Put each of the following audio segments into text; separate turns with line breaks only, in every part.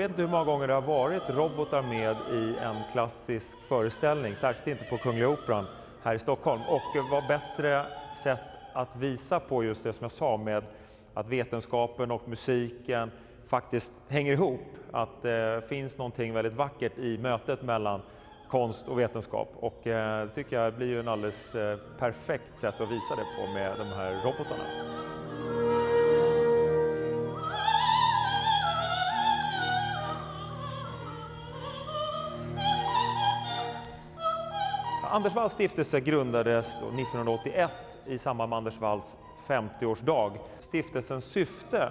vet inte hur många gånger det har varit robotar med i en klassisk föreställning, särskilt inte på Kungliga Operan här i Stockholm. Och vad bättre sätt att visa på just det som jag sa med att vetenskapen och musiken faktiskt hänger ihop. Att det finns någonting väldigt vackert i mötet mellan konst och vetenskap. Och det tycker jag blir ju en alldeles perfekt sätt att visa det på med de här robotarna. Anders Walls stiftelse grundades 1981 i samband med Anders Walls 50-årsdag. Stiftelsens syfte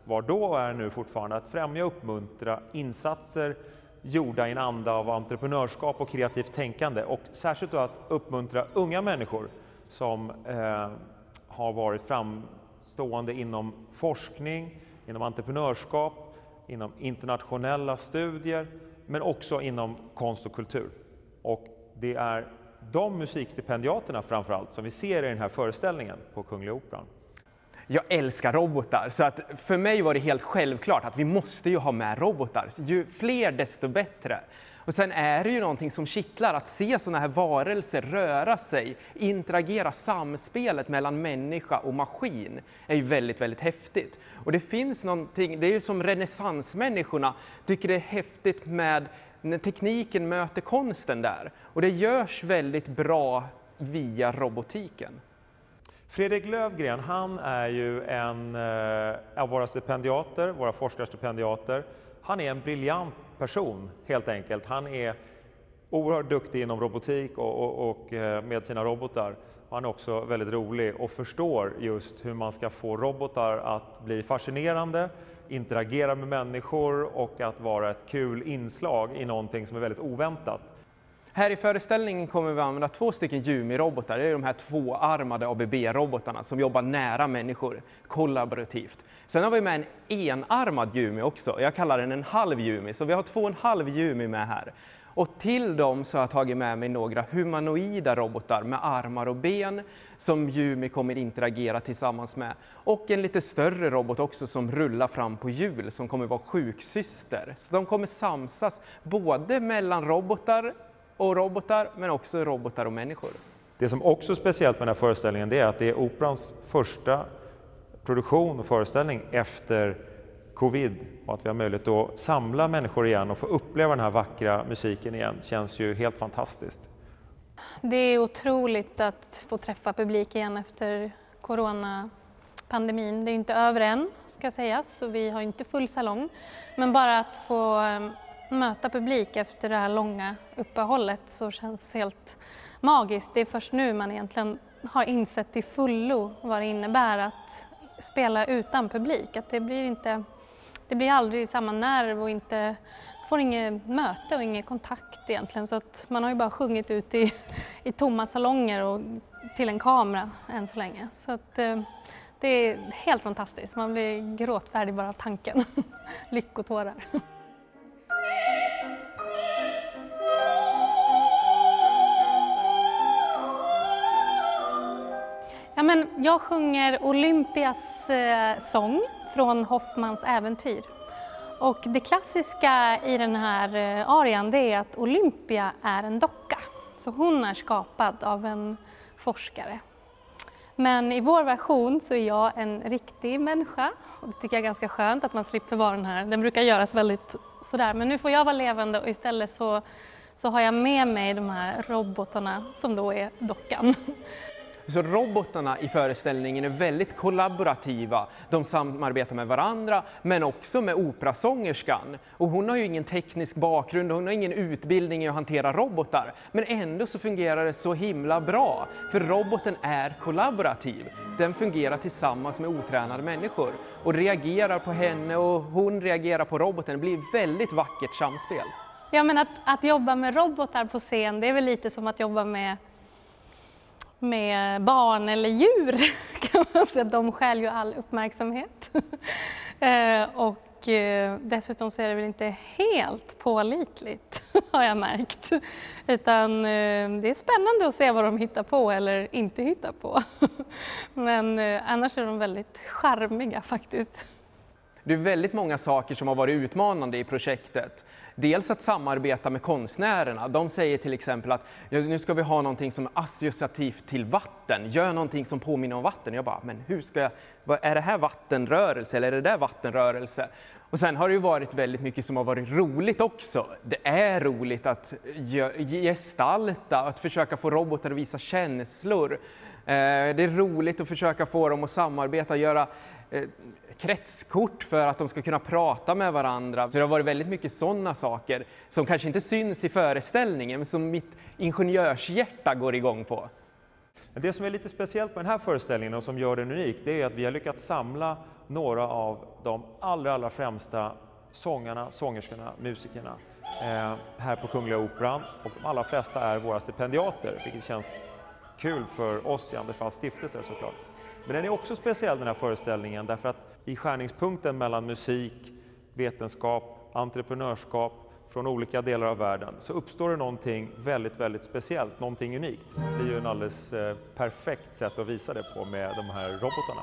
var då och är nu fortfarande att främja och uppmuntra insatser gjorda i en anda av entreprenörskap och kreativt tänkande. Och särskilt då att uppmuntra unga människor som har varit framstående inom forskning, inom entreprenörskap, inom internationella studier, men också inom konst och kultur. Och det är de musikstipendiaterna framförallt som vi ser i den här föreställningen på Kungliga Operan.
Jag älskar robotar, så att för mig var det helt självklart att vi måste ju ha med robotar. Ju fler desto bättre. Och sen är det ju någonting som kittlar att se sådana här varelser röra sig, interagera, samspelet mellan människa och maskin är ju väldigt, väldigt häftigt. Och det finns någonting, det är ju som renässansmänniskorna tycker det är häftigt med när tekniken möter konsten där. Och det görs väldigt bra via robotiken.
Fredrik Löfgren, han är ju en av våra stipendiater, våra forskarstipendiater. Han är en briljant person helt enkelt. Han är oerhört duktig inom robotik och med sina robotar. Han är också väldigt rolig och förstår just hur man ska få robotar att bli fascinerande, interagera med människor och att vara ett kul inslag i någonting som är väldigt oväntat.
Här i föreställningen kommer vi använda 2 stycken Jumi-robotar. Det är de här 2-armade ABB-robotarna som jobbar nära människor, kollaborativt. Sen har vi med en enarmad Jumi också. Jag kallar den en halv Jumi, så vi har 2,5 Jumi med här. Och till dem så har jag tagit med mig några humanoida robotar med armar och ben som Jumi kommer interagera tillsammans med. Och en lite större robot också som rullar fram på hjul som kommer vara sjuksyster. Så de kommer samsas både mellan robotar men också robotar och människor.
Det som också är speciellt med den här föreställningen det är att det är Operans första produktion och föreställning efter covid. Och att vi har möjlighet att samla människor igen och få uppleva den här vackra musiken igen känns ju helt fantastiskt.
Det är otroligt att få träffa publik igen efter coronapandemin. Det är ju inte över än, ska sägas, så vi har inte full salong. Men bara att få möta publik efter det här långa uppehållet så känns helt magiskt. Det är först nu man egentligen har insett till fullo vad det innebär att spela utan publik. Att det blir aldrig samma nerv och får inget möte och ingen kontakt egentligen. Så att man har ju bara sjungit ut i tomma salonger och till en kamera än så länge. Så att det är helt fantastiskt. Man blir gråtfärdig bara av tanken. Lyckotårar. Ja, men jag sjunger Olympias sång från Hoffmans äventyr. Och det klassiska i den här arian det är att Olympia är en docka. Så hon är skapad av en forskare. Men i vår version så är jag en riktig människa. Och det tycker jag är ganska skönt att man slipper vara den här. Den brukar göras väldigt sådär. Men nu får jag vara levande och istället så har jag med mig de här robotarna som då är dockan.
Så robotarna i föreställningen är väldigt kollaborativa. De samarbetar med varandra men också med operasångerskan. Och hon har ju ingen teknisk bakgrund, hon har ingen utbildning i att hantera robotar. Men ändå så fungerar det så himla bra. För roboten är kollaborativ. Den fungerar tillsammans med otränade människor. Och reagerar på henne och hon reagerar på roboten. Det blir väldigt vackert samspel.
Ja, men att jobba med robotar på scen det är väl lite som att jobba med barn eller djur kan man säga. De stjäl ju all uppmärksamhet. Och dessutom så är det väl inte helt pålitligt har jag märkt. Utan det är spännande att se vad de hittar på eller inte hittar på. Men annars är de väldigt charmiga faktiskt.
Det är väldigt många saker som har varit utmanande i projektet. Dels att samarbeta med konstnärerna. De säger till exempel att nu ska vi ha någonting som är associativt till vatten. Gör någonting som påminner om vatten. Jag bara, men hur ska jag, är det här vattenrörelse eller är det där vattenrörelse? Och sen har det ju varit väldigt mycket som har varit roligt också. Det är roligt att gestalta, att försöka få robotar att visa känslor. Det är roligt att försöka få dem att samarbeta, göra kretskort för att de ska kunna prata med varandra. Så det har varit väldigt mycket sådana saker som kanske inte syns i föreställningen, men som mitt ingenjörshjärta går igång på.
Det som är lite speciellt med den här föreställningen och som gör den unik, det är att vi har lyckats samla några av de allra främsta sångarna, sångerskorna, musikerna här på Kungliga Operan. Och de allra flesta är våra stipendiater, vilket känns kul för oss i Anders Walls stiftelse såklart. Men den är också speciell den här föreställningen därför att i skärningspunkten mellan musik, vetenskap, entreprenörskap från olika delar av världen så uppstår det någonting väldigt speciellt, någonting unikt. Det är ju en alldeles perfekt sätt att visa det på med de här robotarna.